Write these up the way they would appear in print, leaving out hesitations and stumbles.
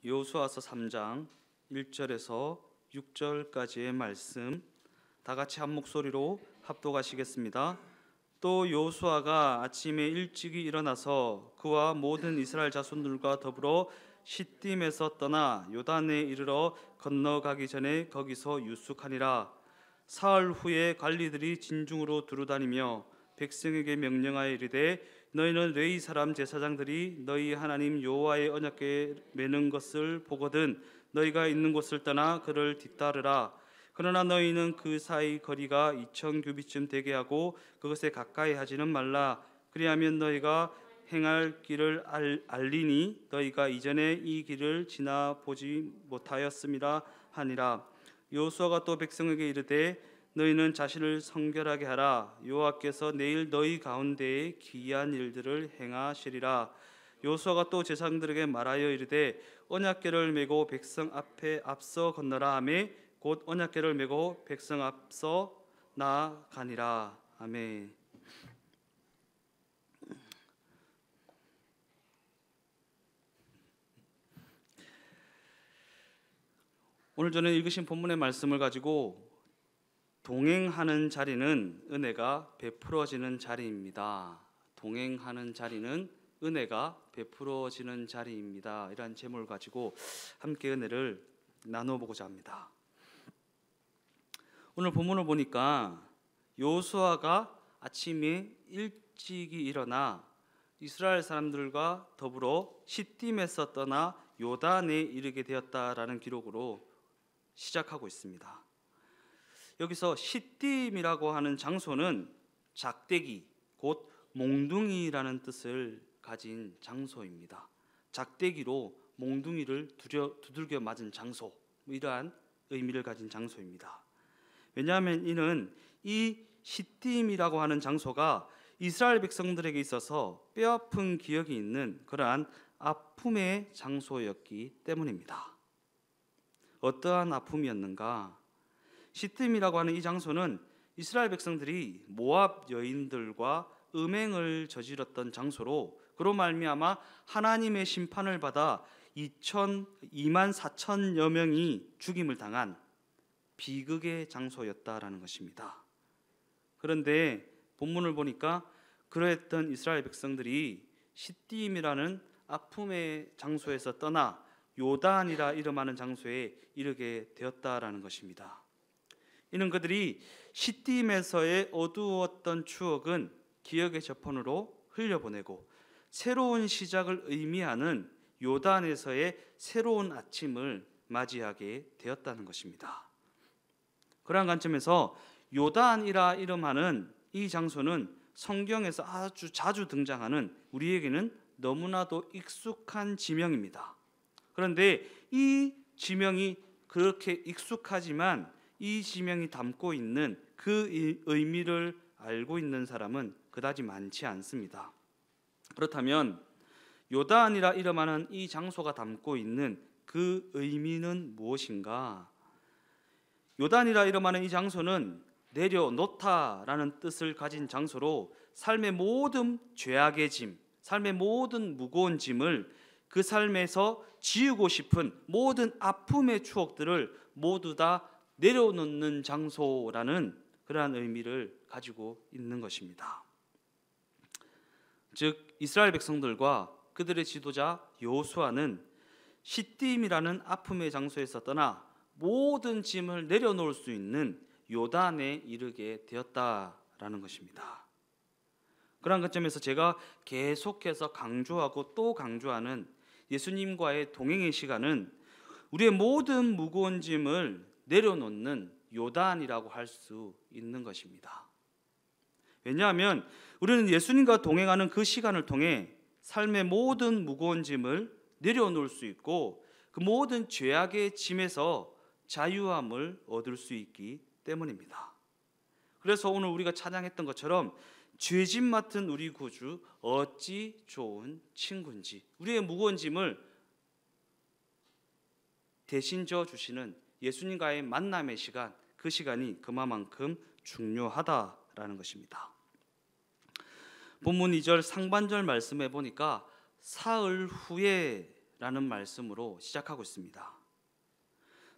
여호수아서 3장 1절에서 6절까지의 말씀 다 같이 한 목소리로 합독하시겠습니다. 또 여호수아가 아침에 일찍이 일어나서 그와 모든 이스라엘 자손들과 더불어 시딤에서 떠나 요단에 이르러 건너가기 전에 거기서 유숙하니라. 사흘 후에 관리들이 진중으로 두루다니며 백성에게 명령하여 이르되 너희는 레위 사람 제사장들이 너희 하나님 여호와의 언약궤 매는 것을 보거든 너희가 있는 곳을 떠나 그를 뒤따르라. 그러나 너희는 그 사이 거리가 2000규빗쯤 되게 하고 그것에 가까이 하지는 말라. 그리하면 너희가 행할 길을 알리니 너희가 이전에 이 길을 지나 보지 못하였음이라 하니라. 여호수아가 또 백성에게 이르되 너희는 자신을 성결하게 하라. 여호와께서 내일 너희 가운데에 기이한 일들을 행하시리라. 여호수아가 또 제사장들에게 말하여 이르되 언약궤를 메고 백성 앞에 앞서 건너라 하매 곧 언약궤를 메고 백성 앞서 나아가니라. 아멘. 오늘 저는 읽으신 본문의 말씀을 가지고 동행하는 자리는 은혜가 베풀어지는 자리입니다. 동행하는 자리는 은혜가 베풀어지는 자리입니다. 이런 제목을 가지고 함께 은혜를 나눠보고자 합니다. 오늘 본문을 보니까 여호수아가 아침에 일찍이 일어나 이스라엘 사람들과 더불어 시딤에서 떠나 요단에 이르게 되었다라는 기록으로 시작하고 있습니다. 여기서 시딤이라고 하는 장소는 작대기, 곧 몽둥이라는 뜻을 가진 장소입니다. 작대기로 몽둥이를 두들겨 맞은 장소, 이러한 의미를 가진 장소입니다. 왜냐하면 이는 이 시딤이라고 하는 장소가 이스라엘 백성들에게 있어서 뼈아픈 기억이 있는 그러한 아픔의 장소였기 때문입니다. 어떠한 아픔이었는가? 시딤이라고 하는 이 장소는 이스라엘 백성들이 모압 여인들과 음행을 저질렀던 장소로 그로 말미암아 하나님의 심판을 받아 2만 4천여 명이 죽임을 당한 비극의 장소였다라는 것입니다. 그런데 본문을 보니까 그러했던 이스라엘 백성들이 시딤이라는 아픔의 장소에서 떠나 요단이라 이름하는 장소에 이르게 되었다라는 것입니다. 이는 그들이 시딤에서의 어두웠던 추억은 기억의 저편으로 흘려보내고 새로운 시작을 의미하는 요단에서의 새로운 아침을 맞이하게 되었다는 것입니다. 그러한 관점에서 요단이라 이름하는 이 장소는 성경에서 아주 자주 등장하는 우리에게는 너무나도 익숙한 지명입니다. 그런데 이 지명이 그렇게 익숙하지만 이 지명이 담고 있는 그 의미를 알고 있는 사람은 그다지 많지 않습니다. 그렇다면 요단이라 이름하는 이 장소가 담고 있는 그 의미는 무엇인가? 요단이라 이름하는 이 장소는 내려놓다라는 뜻을 가진 장소로 삶의 모든 죄악의 짐, 삶의 모든 무거운 짐을 그 삶에서 지우고 싶은 모든 아픔의 추억들을 모두 다 내려놓는 장소라는 그러한 의미를 가지고 있는 것입니다. 즉 이스라엘 백성들과 그들의 지도자 여호수아는 시딤이라는 아픔의 장소에서 떠나 모든 짐을 내려놓을 수 있는 요단에 이르게 되었다라는 것입니다. 그러한 관점에서 제가 계속해서 강조하고 또 강조하는 예수님과의 동행의 시간은 우리의 모든 무거운 짐을 내려놓는 요단이라고 할 수 있는 것입니다. 왜냐하면 우리는 예수님과 동행하는 그 시간을 통해 삶의 모든 무거운 짐을 내려놓을 수 있고 그 모든 죄악의 짐에서 자유함을 얻을 수 있기 때문입니다. 그래서 오늘 우리가 찬양했던 것처럼 죄짐 맡은 우리 구주 어찌 좋은 친구인지, 우리의 무거운 짐을 대신 져 주시는 예수님과의 만남의 시간, 그 시간이 그만큼 중요하다라는 것입니다. 본문 2절 상반절 말씀해 보니까 사흘 후에 라는 말씀으로 시작하고 있습니다.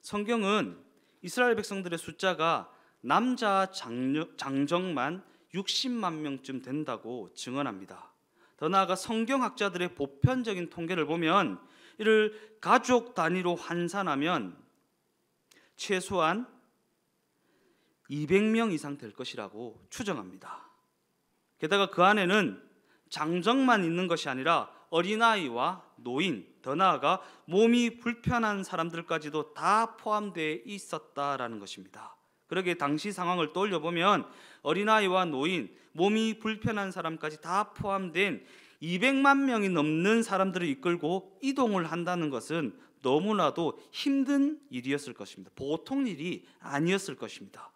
성경은 이스라엘 백성들의 숫자가 남자 장정만 60만 명쯤 된다고 증언합니다. 더 나아가 성경학자들의 보편적인 통계를 보면 이를 가족 단위로 환산하면 최소한 200명 이상 될 것이라고 추정합니다. 게다가 그 안에는 장정만 있는 것이 아니라 어린아이와 노인, 더 나아가 몸이 불편한 사람들까지도 다 포함되어 있었다라는 것입니다. 그러기에 당시 상황을 떠올려보면 어린아이와 노인, 몸이 불편한 사람까지 다 포함된 200만 명이 넘는 사람들을 이끌고 이동을 한다는 것은 너무나도 힘든 일이었을 것입니다. 보통 일이 아니었을 것입니다.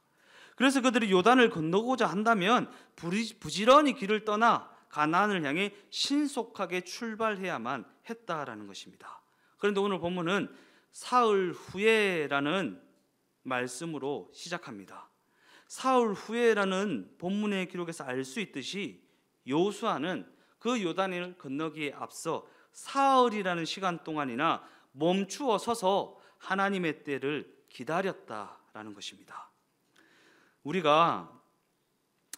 그래서 그들이 요단을 건너고자 한다면 부지런히 길을 떠나 가나안을 향해 신속하게 출발해야만 했다라는 것입니다. 그런데 오늘 본문은 사흘 후에라는 말씀으로 시작합니다. 사흘 후에라는 본문의 기록에서 알 수 있듯이 여호수아는 그 요단을 건너기에 앞서 사흘이라는 시간 동안이나 멈추어 서서 하나님의 때를 기다렸다라는 것입니다. 우리가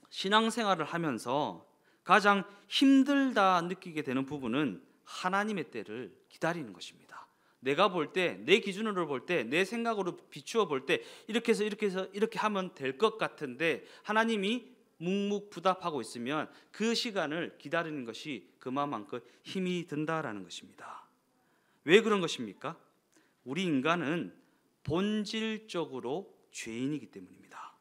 신앙생활을 하면서 가장 힘들다 느끼게 되는 부분은 하나님의 때를 기다리는 것입니다. 내가 볼 때, 내 기준으로 볼 때, 내 생각으로 비추어 볼 때 이렇게 해서 이렇게 하면 될 것 같은데 하나님이 묵묵부답하고 있으면 그 시간을 기다리는 것이 그만큼 힘이 든다라는 것입니다. 왜 그런 것입니까? 우리 인간은 본질적으로 죄인이기 때문입니다.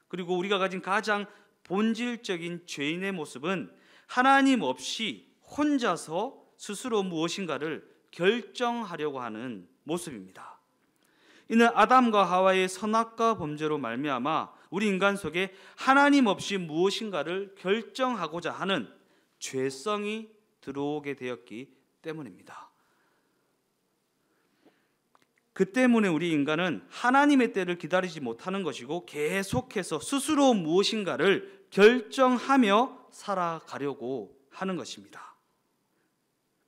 그리고 우리가 가진 가장 본질적인 죄인의 모습은 하나님 없이 혼자서 스스로 무엇인가를 결정하려고 하는 모습입니다. 이는 아담과 하와의 선악과 범죄로 말미암아 우리 인간 속에 하나님 없이 무엇인가를 결정하고자 하는 죄성이 들어오게 되었기 때문입니다. 그 때문에 우리 인간은 하나님의 때를 기다리지 못하는 것이고 계속해서 스스로 무엇인가를 결정하며 살아가려고 하는 것입니다.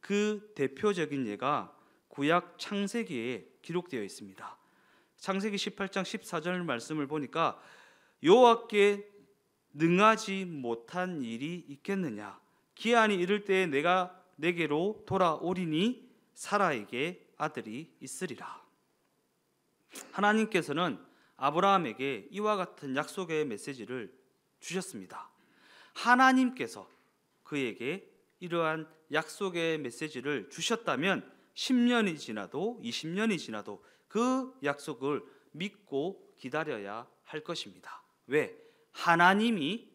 그 대표적인 예가 구약 창세기에 기록되어 있습니다. 창세기 18장 14절 말씀을 보니까 여호와께 능하지 못한 일이 있겠느냐, 기한이 이를 때에 내가 내게로 돌아오리니 사라에게 아들이 있으리라. 하나님께서는 아브라함에게 이와 같은 약속의 메시지를 주셨습니다. 하나님께서 그에게 이러한 약속의 메시지를 주셨다면 10년이 지나도 20년이 지나도 그 약속을 믿고 기다려야 할 것입니다. 왜? 하나님이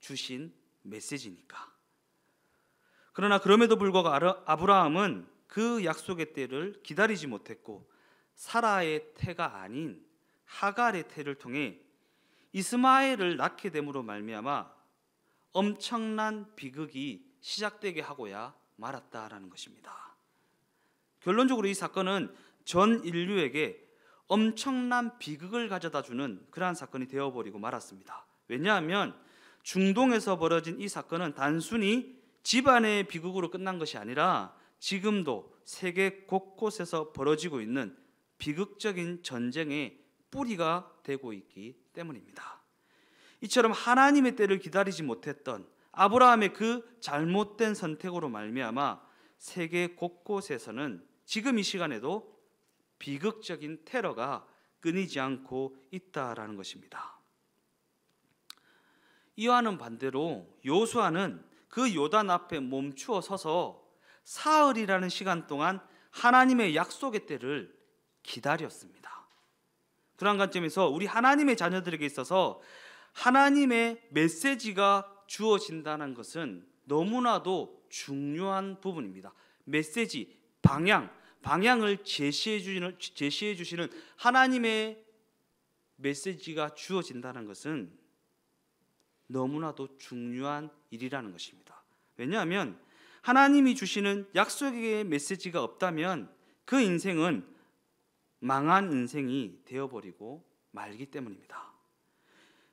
주신 메시지니까. 그러나 그럼에도 불구하고 아브라함은 그 약속의 때를 기다리지 못했고 사라의 태가 아닌 하갈의 태를 통해 이스마엘을 낳게 됨으로 말미암아 엄청난 비극이 시작되게 하고야 말았다라는 것입니다. 결론적으로 이 사건은 전 인류에게 엄청난 비극을 가져다 주는 그러한 사건이 되어버리고 말았습니다. 왜냐하면 중동에서 벌어진 이 사건은 단순히 집안의 비극으로 끝난 것이 아니라 지금도 세계 곳곳에서 벌어지고 있는 비극적인 전쟁의 뿌리가 되고 있기 때문입니다. 이처럼 하나님의 때를 기다리지 못했던 아브라함의 그 잘못된 선택으로 말미암아 세계 곳곳에서는 지금 이 시간에도 비극적인 테러가 끊이지 않고 있다라는 것입니다. 이와는 반대로 여호수아는 그 요단 앞에 멈추어 서서 사흘이라는 시간 동안 하나님의 약속의 때를 기다렸습니다. 그러한 관점에서 우리 하나님의 자녀들에게 있어서 하나님의 메시지가 주어진다는 것은 너무나도 중요한 부분입니다. 메시지, 방향을 제시해 주시는 하나님의 메시지가 주어진다는 것은 너무나도 중요한 일이라는 것입니다. 왜냐하면 하나님이 주시는 약속의 메시지가 없다면 그 인생은 망한 인생이 되어버리고 말기 때문입니다.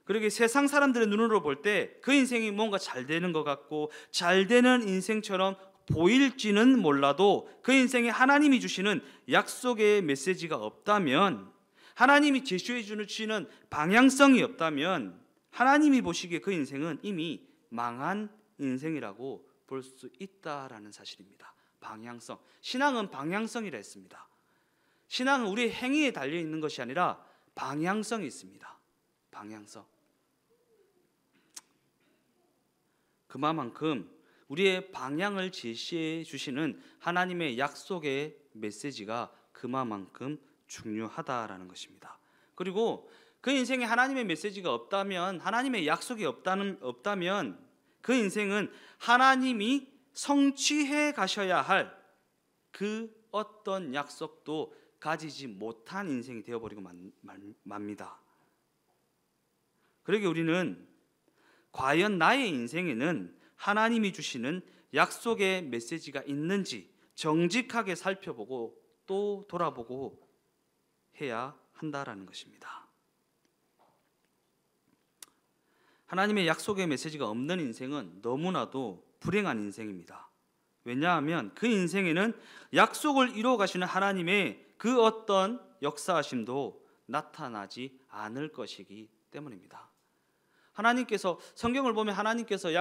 그러게 세상 사람들의 눈으로 볼 때 그 인생이 뭔가 잘 되는 것 같고 잘 되는 인생처럼 보일지는 몰라도 그 인생에 하나님이 주시는 약속의 메시지가 없다면, 하나님이 제시해 주시는 방향성이 없다면 하나님이 보시기에 그 인생은 이미 망한 인생이라고 볼 수 있다라는 사실입니다. 방향성. 신앙은 방향성이라 했습니다. 신앙은 우리의 행위에 달려 있는 것이 아니라 방향성이 있습니다. 방향성. 그만큼 우리의 방향을 제시해 주시는 하나님의 약속의 메시지가 그만큼 중요하다라는 것입니다. 그리고 그 인생에 하나님의 메시지가 없다면, 하나님의 약속이 없다면 그 인생은 하나님이 성취해 가셔야 할 그 어떤 약속도 가지지 못한 인생이 되어버리고 맙니다. 그러기에 우리는 과연 나의 인생에는 하나님이 주시는 약속의 메시지가 있는지 정직하게 살펴보고 또 돌아보고 해야 한다라는 것입니다. 하나님의 약속의 메시지가 없는 인생은 너무나도 불행한 인생입니다. 왜냐하면 그 인생에는 약속을 이루어 가시는 하나님의 그 어떤 역사하심도 나타나지 않을 것이기 때문입니다. 하나님께서, 성경을 보면 하나님께서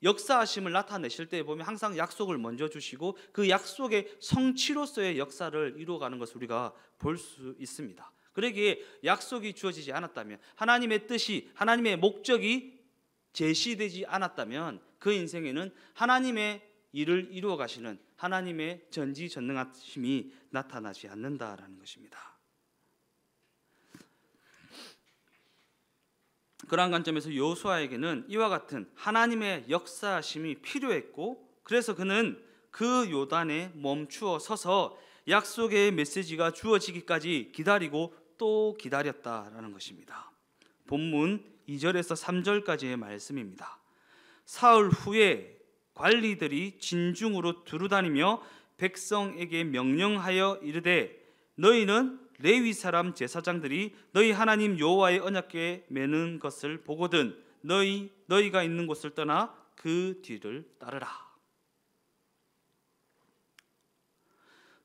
역사하심을 나타내실 때 보면 항상 약속을 먼저 주시고 그 약속의 성취로서의 역사를 이루어가는 것을 우리가 볼 수 있습니다. 그러기에 약속이 주어지지 않았다면, 하나님의 뜻이, 하나님의 목적이 제시되지 않았다면 그 인생에는 하나님의 일을 이루어 가시는 하나님의 전지전능하심이 나타나지 않는다라는 것입니다. 그러한 관점에서 여호수아에게는 이와 같은 하나님의 역사하심이 필요했고, 그래서 그는 그 요단에 멈추어 서서 약속의 메시지가 주어지기까지 기다리고 또 기다렸다라는 것입니다. 본문 2절에서 3절까지의 말씀입니다. 사흘 후에 관리들이 진중으로 두루다니며 백성에게 명령하여 이르되, 너희는 레위 사람 제사장들이 너희 하나님 여호와의 언약궤에 매는 것을 보거든 너희가 있는 곳을 떠나 그 뒤를 따르라.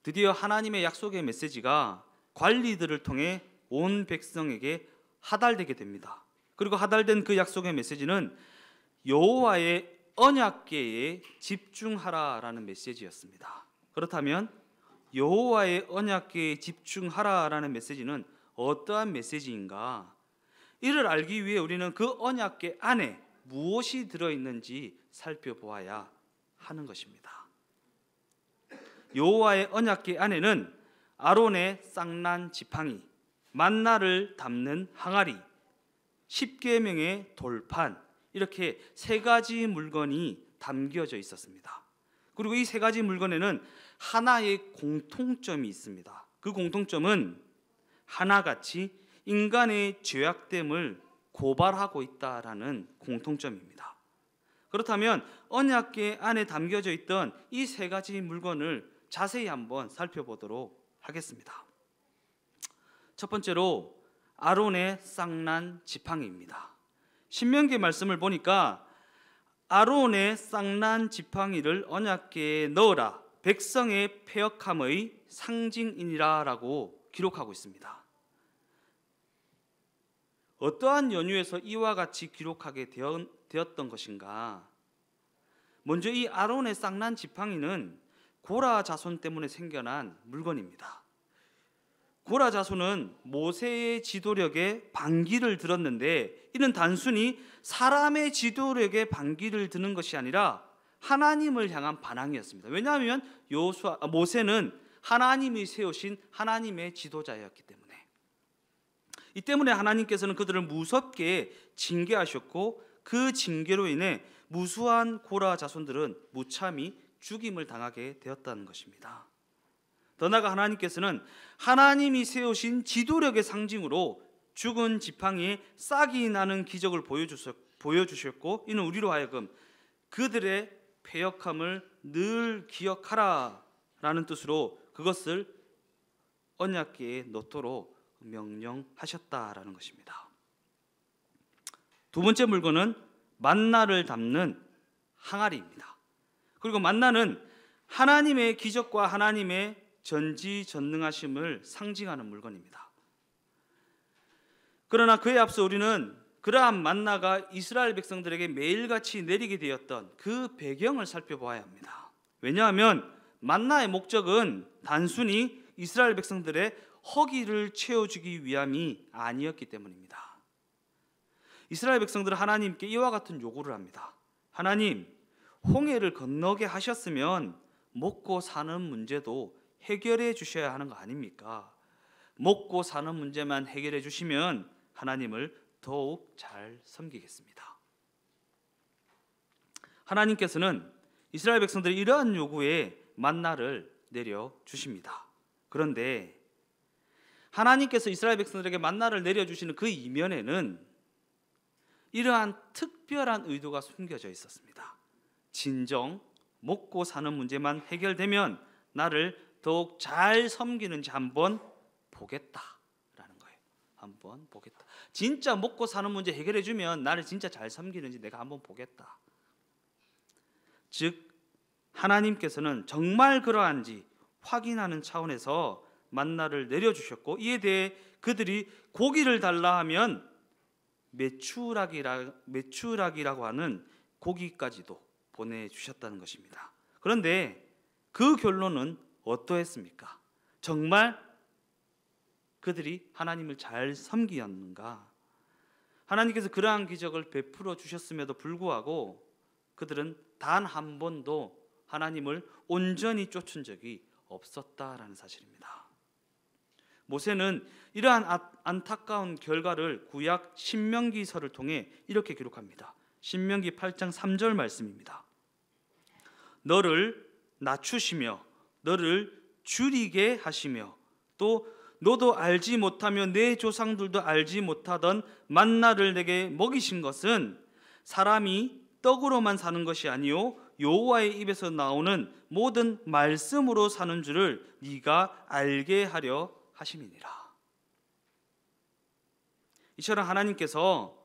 드디어 하나님의 약속의 메시지가 관리들을 통해 온 백성에게 하달되게 됩니다. 그리고 하달된 그 약속의 메시지는 여호와의 언약궤에 집중하라라는 메시지였습니다. 그렇다면 여호와의 언약궤에 집중하라라는 메시지는 어떠한 메시지인가? 이를 알기 위해 우리는 그 언약궤 안에 무엇이 들어있는지 살펴보아야 하는 것입니다. 여호와의 언약궤 안에는 아론의 쌍난 지팡이, 만나를 담는 항아리, 십계명의 돌판, 이렇게 세 가지 물건이 담겨져 있었습니다. 그리고 이 세 가지 물건에는 하나의 공통점이 있습니다. 그 공통점은 하나같이 인간의 죄악됨을 고발하고 있다라는 공통점입니다. 그렇다면 언약궤 안에 담겨져 있던 이 세 가지 물건을 자세히 한번 살펴보도록 하겠습니다. 첫 번째로 아론의 쌍난 지팡이입니다. 신명기 말씀을 보니까 아론의 쌍난 지팡이를 언약궤에 넣으라, 백성의 패역함의 상징이니라 라고 기록하고 있습니다. 어떠한 연유에서 이와 같이 기록하게 되었던 것인가? 먼저 이 아론의 쌍난 지팡이는 고라 자손 때문에 생겨난 물건입니다. 고라 자손은 모세의 지도력에 반기를 들었는데, 이는 단순히 사람의 지도력에 반기를 드는 것이 아니라 하나님을 향한 반항이었습니다. 왜냐하면 모세는 하나님이 세우신 하나님의 지도자였기 때문에. 이 때문에 하나님께서는 그들을 무섭게 징계하셨고, 그 징계로 인해 무수한 고라 자손들은 무참히 죽임을 당하게 되었다는 것입니다. 더 나아가 하나님께서는 하나님이 세우신 지도력의 상징으로 죽은 지팡이에 싹이 나는 기적을 보여주셨고, 이는 우리로 하여금 그들의 패역함을 늘 기억하라 라는 뜻으로 그것을 언약궤에 넣도록 명령하셨다라는 것입니다. 두 번째 물건은 만나를 담는 항아리입니다. 그리고 만나는 하나님의 기적과 하나님의 전지전능하심을 상징하는 물건입니다. 그러나 그에 앞서 우리는 그러한 만나가 이스라엘 백성들에게 매일같이 내리게 되었던 그 배경을 살펴보아야 합니다. 왜냐하면 만나의 목적은 단순히 이스라엘 백성들의 허기를 채워주기 위함이 아니었기 때문입니다. 이스라엘 백성들은 하나님께 이와 같은 요구를 합니다. 하나님, 홍해를 건너게 하셨으면 먹고 사는 문제도 해결해 주셔야 하는 거 아닙니까? 먹고 사는 문제만 해결해 주시면 하나님을 더욱 잘 섬기겠습니다. 하나님께서는 이스라엘 백성들의 이러한 요구에 만나를 내려주십니다. 그런데 하나님께서 이스라엘 백성들에게 만나를 내려주시는 그 이면에는 이러한 특별한 의도가 숨겨져 있었습니다. 진정 먹고 사는 문제만 해결되면 나를 더욱 잘 섬기는지 한번 보겠다라는 거예요. 한번 보겠다. 진짜 먹고 사는 문제 해결해 주면 나를 진짜 잘 섬기는지 내가 한번 보겠다. 즉 하나님께서는 정말 그러한지 확인하는 차원에서 만나를 내려주셨고, 이에 대해 그들이 고기를 달라 하면 메추라기라고 하는 고기까지도 보내주셨다는 것입니다. 그런데 그 결론은 어떠했습니까? 정말 그들이 하나님을 잘 섬기었는가? 하나님께서 그러한 기적을 베풀어 주셨음에도 불구하고 그들은 단 한 번도 하나님을 온전히 쫓은 적이 없었다라는 사실입니다. 모세는 이러한 안타까운 결과를 구약 신명기서를 통해 이렇게 기록합니다. 신명기 8장 3절 말씀입니다. 너를 낮추시며 너를 줄이게 하시며 또 너도 알지 못하며 내 조상들도 알지 못하던 만나를 내게 먹이신 것은 사람이 떡으로만 사는 것이 아니요 여호와의 입에서 나오는 모든 말씀으로 사는 줄을 네가 알게 하려 하심이니라. 이처럼 하나님께서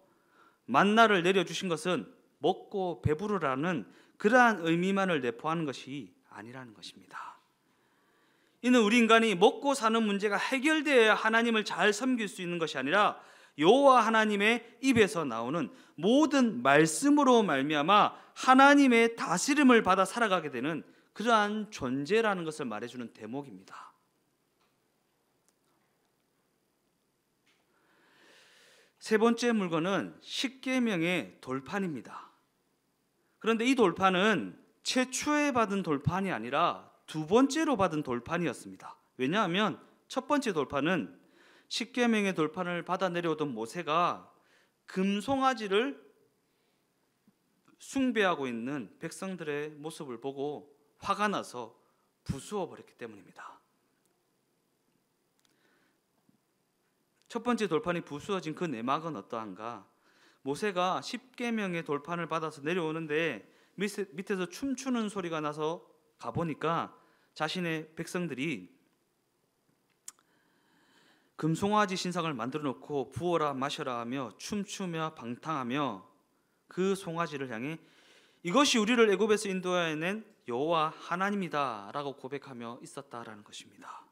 만나를 내려주신 것은 먹고 배부르라는 그러한 의미만을 내포하는 것이 아니라는 것입니다. 이는 우리 인간이 먹고 사는 문제가 해결되어야 하나님을 잘 섬길 수 있는 것이 아니라 여호와 하나님의 입에서 나오는 모든 말씀으로 말미암아 하나님의 다스림을 받아 살아가게 되는 그러한 존재라는 것을 말해주는 대목입니다. 세 번째 물건은 십계명의 돌판입니다. 그런데 이 돌판은 최초에 받은 돌판이 아니라 두 번째로 받은 돌판이었습니다. 왜냐하면 첫 번째 돌판은 십계명의 돌판을 받아 내려오던 모세가 금송아지를 숭배하고 있는 백성들의 모습을 보고 화가 나서 부수어 버렸기 때문입니다. 첫 번째 돌판이 부수어진 그 내막은 어떠한가? 모세가 십계명의 돌판을 받아서 내려오는데 밑에서 춤추는 소리가 나서 가보니까 자신의 백성들이 금송아지 신상을 만들어 놓고 부어라 마셔라 하며 춤추며 방탕하며 그 송아지를 향해 이것이 우리를 애굽에서 인도해낸 여호와 하나님이다 라고 고백하며 있었다라는 것입니다.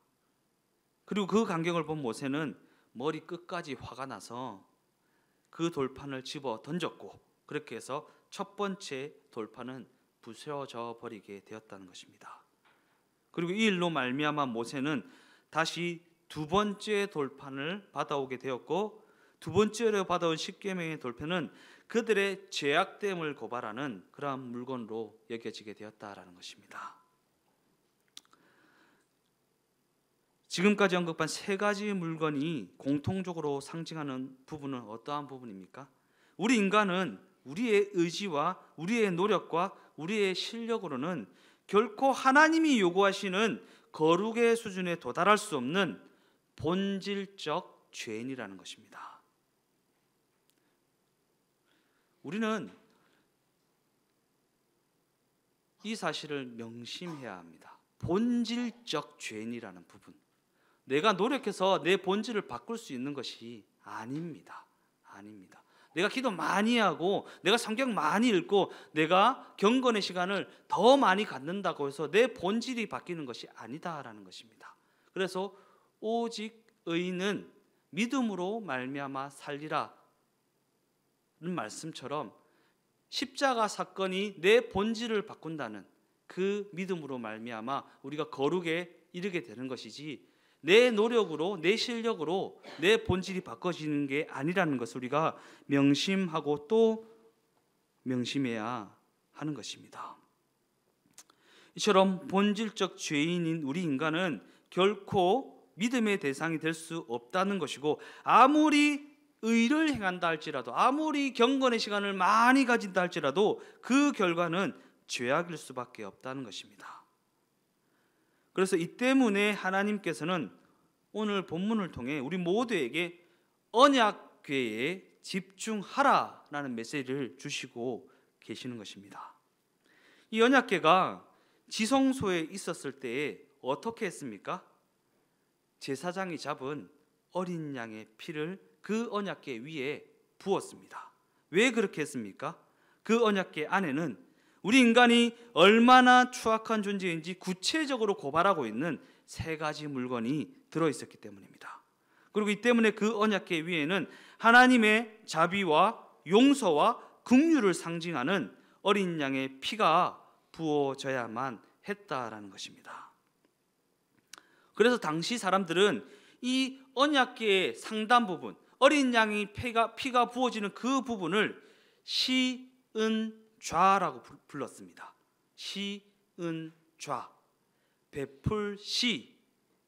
그리고 그 광경을 본 모세는 머리 끝까지 화가 나서 그 돌판을 집어 던졌고 그렇게 해서 첫 번째 돌판은 부서져 버리게 되었다는 것입니다. 그리고 이 일로 말미암아 모세는 다시 두 번째 돌판을 받아오게 되었고 두 번째로 받아온 십계명의 돌판은 그들의 죄악됨을 고발하는 그러한 물건으로 여겨지게 되었다라는 것입니다. 지금까지 언급한 세 가지 물건이 공통적으로 상징하는 부분은 어떠한 부분입니까? 우리 인간은 우리의 의지와 우리의 노력과 우리의 실력으로는 결코 하나님이 요구하시는 거룩의 수준에 도달할 수 없는 본질적 죄인이라는 것입니다. 우리는 이 사실을 명심해야 합니다. 본질적 죄인이라는 부분. 내가 노력해서 내 본질을 바꿀 수 있는 것이 아닙니다. 아닙니다. 내가 기도 많이 하고 내가 성경 많이 읽고 내가 경건의 시간을 더 많이 갖는다고 해서 내 본질이 바뀌는 것이 아니다라는 것입니다. 그래서 오직 의인은 믿음으로 말미암아 살리라는 말씀처럼 십자가 사건이 내 본질을 바꾼다는 그 믿음으로 말미암아 우리가 거룩에 이르게 되는 것이지, 내 노력으로 내 실력으로 내 본질이 바꿔지는 게 아니라는 것을 우리가 명심하고 또 명심해야 하는 것입니다. 이처럼 본질적 죄인인 우리 인간은 결코 믿음의 대상이 될 수 없다는 것이고, 아무리 의를 행한다 할지라도, 아무리 경건의 시간을 많이 가진다 할지라도 그 결과는 죄악일 수밖에 없다는 것입니다. 그래서 이 때문에 하나님께서는 오늘 본문을 통해 우리 모두에게 언약궤에 집중하라라는 메시지를 주시고 계시는 것입니다. 이 언약궤가 지성소에 있었을 때에 어떻게 했습니까? 제사장이 잡은 어린 양의 피를 그 언약궤 위에 부었습니다. 왜 그렇게 했습니까? 그 언약궤 안에는 우리 인간이 얼마나 추악한 존재인지 구체적으로 고발하고 있는 세 가지 물건이 들어있었기 때문입니다. 그리고 이 때문에 그 언약궤 위에는 하나님의 자비와 용서와 긍휼을 상징하는 어린 양의 피가 부어져야만 했다라는 것입니다. 그래서 당시 사람들은 이 언약궤의 상단 부분, 어린 양의 피가 부어지는 그 부분을 시은좌라고 불렀습니다. 시은좌, 베풀 시,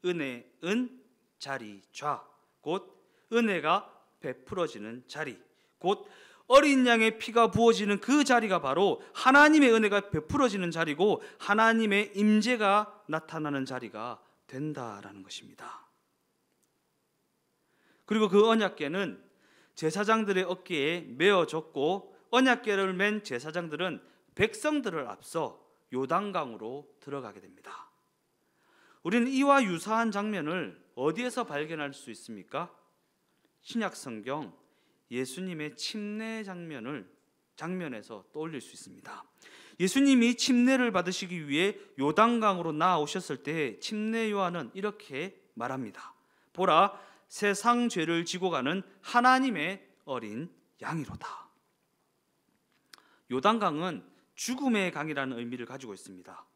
은혜 은 자리 좌, 곧 은혜가 베풀어지는 자리, 곧 어린 양의 피가 부어지는 그 자리가 바로 하나님의 은혜가 베풀어지는 자리고 하나님의 임재가 나타나는 자리가 된다라는 것입니다. 그리고 그 언약궤는 제사장들의 어깨에 메어졌고, 언약궤를 맨 제사장들은 백성들을 앞서 요단강으로 들어가게 됩니다. 우리는 이와 유사한 장면을 어디에서 발견할 수 있습니까? 신약 성경 예수님의 침례 장면에서 떠올릴 수 있습니다. 예수님이 침례를 받으시기 위해 요단강으로 나아오셨을 때 침례 요한은 이렇게 말합니다. 보라, 세상 죄를 지고 가는 하나님의 어린 양이로다. 요단강은 죽음의 강이라는 의미를 가지고 있습니다.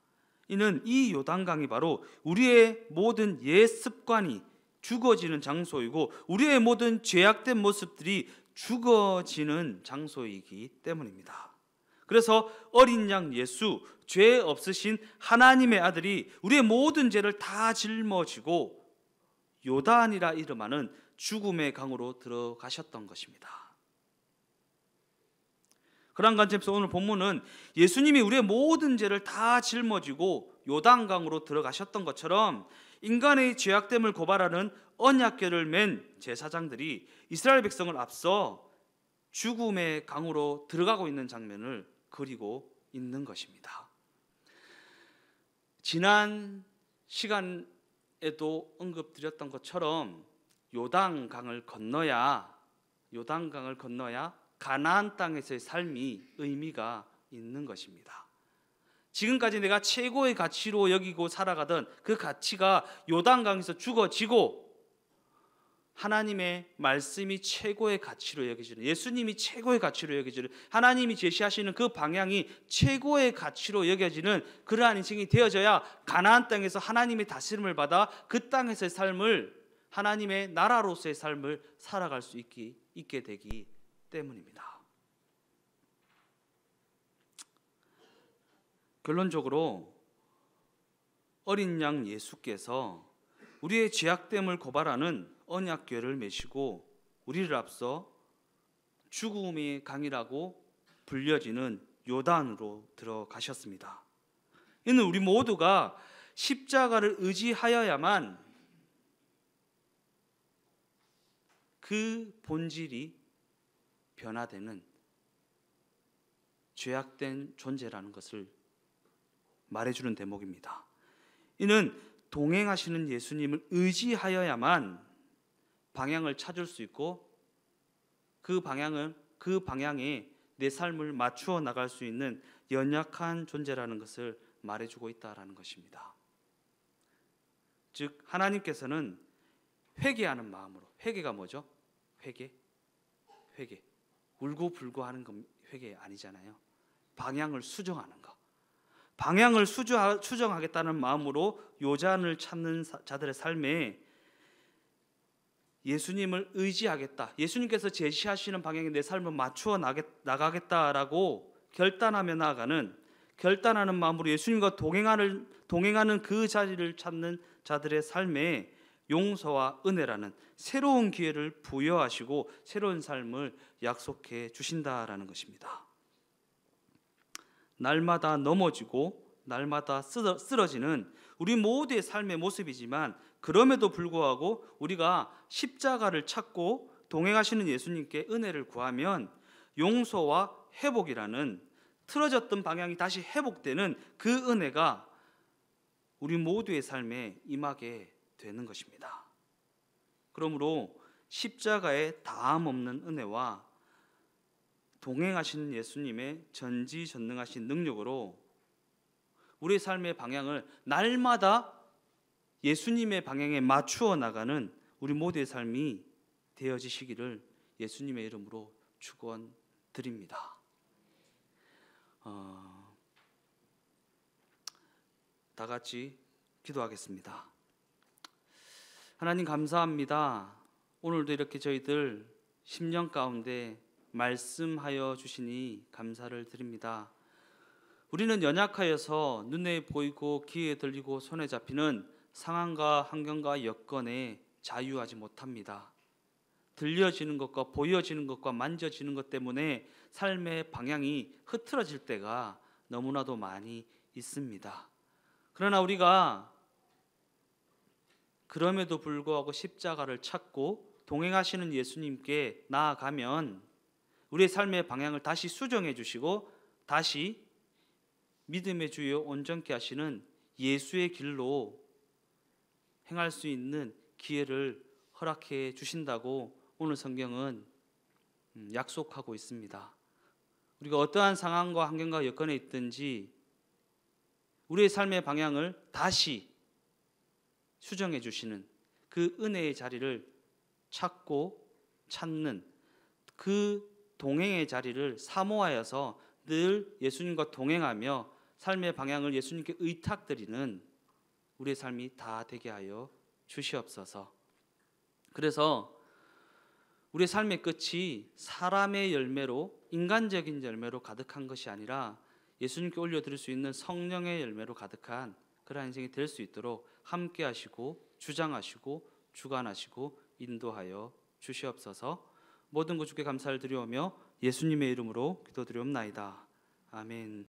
이는 이 요단강이 바로 우리의 모든 옛 습관이 죽어지는 장소이고 우리의 모든 죄악된 모습들이 죽어지는 장소이기 때문입니다. 그래서 어린 양 예수, 죄 없으신 하나님의 아들이 우리의 모든 죄를 다 짊어지고 요단이라 이름하는 죽음의 강으로 들어가셨던 것입니다. 그런 관점에서 오늘 본문은 예수님이 우리의 모든 죄를 다 짊어지고 요단강으로 들어가셨던 것처럼 인간의 죄악됨을 고발하는 언약궤를 맨 제사장들이 이스라엘 백성을 앞서 죽음의 강으로 들어가고 있는 장면을 그리고 있는 것입니다. 지난 시간에도 언급드렸던 것처럼 요단강을 건너야 가나안 땅에서의 삶이 의미가 있는 것입니다. 지금까지 내가 최고의 가치로 여기고 살아가던 그 가치가 요단강에서 죽어지고 하나님의 말씀이 최고의 가치로 여겨지는, 예수님이 최고의 가치로 여겨지는, 하나님이 제시하시는 그 방향이 최고의 가치로 여겨지는 그러한 인생이 되어져야 가나안 땅에서 하나님의 다스림을 받아 그 땅에서의 삶을, 하나님의 나라로서의 삶을 살아갈 수 있게 되기 때문입니다. 결론적으로 어린 양 예수께서 우리의 죄악됨을 고발하는 언약궤를 메시고 우리를 앞서 죽음의 강이라고 불려지는 요단으로 들어가셨습니다. 이는 우리 모두가 십자가를 의지하여야만 그 본질이 변화되는 죄악된 존재라는 것을 말해주는 대목입니다. 이는 동행하시는 예수님을 의지하여야만 방향을 찾을 수 있고 그 방향을 그 방향에 내 삶을 맞추어 나갈 수 있는 연약한 존재라는 것을 말해주고 있다라는 것입니다. 즉 하나님께서는 회개하는 마음으로, 회개가 뭐죠? 회개. 울고불고하는 건 회개 아니잖아요. 방향을 수정하는 거. 방향을 수정하겠다는 마음으로 요잔을 찾는 자들의 삶에 예수님을 의지하겠다, 예수님께서 제시하시는 방향에 내 삶을 맞추어 나가겠다라고 결단하는 마음으로 예수님과 동행하는 그 자리를 찾는 자들의 삶에 용서와 은혜라는 새로운 기회를 부여하시고 새로운 삶을 약속해 주신다라는 것입니다. 날마다 넘어지고 날마다 쓰러지는 우리 모두의 삶의 모습이지만, 그럼에도 불구하고 우리가 십자가를 찾고 동행하시는 예수님께 은혜를 구하면 용서와 회복이라는, 틀어졌던 방향이 다시 회복되는 그 은혜가 우리 모두의 삶에 임하게 되는 것입니다. 그러므로 십자가의 다함 없는 은혜와 동행하시는 예수님의 전지전능하신 능력으로 우리의 삶의 방향을 날마다 예수님의 방향에 맞추어 나가는 우리 모두의 삶이 되어지시기를 예수님의 이름으로 축원드립니다. 다 같이 기도하겠습니다. 하나님 감사합니다. 오늘도 이렇게 저희들 심령 가운데 말씀하여 주시니 감사를 드립니다. 우리는 연약하여서 눈에 보이고 귀에 들리고 손에 잡히는 상황과 환경과 여건에 자유하지 못합니다. 들려지는 것과 보여지는 것과 만져지는 것 때문에 삶의 방향이 흐트러질 때가 너무나도 많이 있습니다. 그러나 우리가 그럼에도 불구하고 십자가를 찾고 동행하시는 예수님께 나아가면 우리의 삶의 방향을 다시 수정해 주시고 다시 믿음의 주여 온전케 하시는 예수의 길로 행할 수 있는 기회를 허락해 주신다고 오늘 성경은 약속하고 있습니다. 우리가 어떠한 상황과 환경과 여건에 있든지 우리의 삶의 방향을 다시 수정해 주시는 그 은혜의 자리를 찾는 그 동행의 자리를 사모하여서 늘 예수님과 동행하며 삶의 방향을 예수님께 의탁드리는 우리의 삶이 다 되게 하여 주시옵소서. 그래서 우리의 삶의 끝이 사람의 열매로, 인간적인 열매로 가득한 것이 아니라 예수님께 올려드릴 수 있는 성령의 열매로 가득한 그러한 인생이 될 수 있도록 함께 하시고 주장하시고 주관하시고 인도하여 주시옵소서. 모든 것 주께 감사를 드리오며 예수님의 이름으로 기도드리옵나이다. 아멘.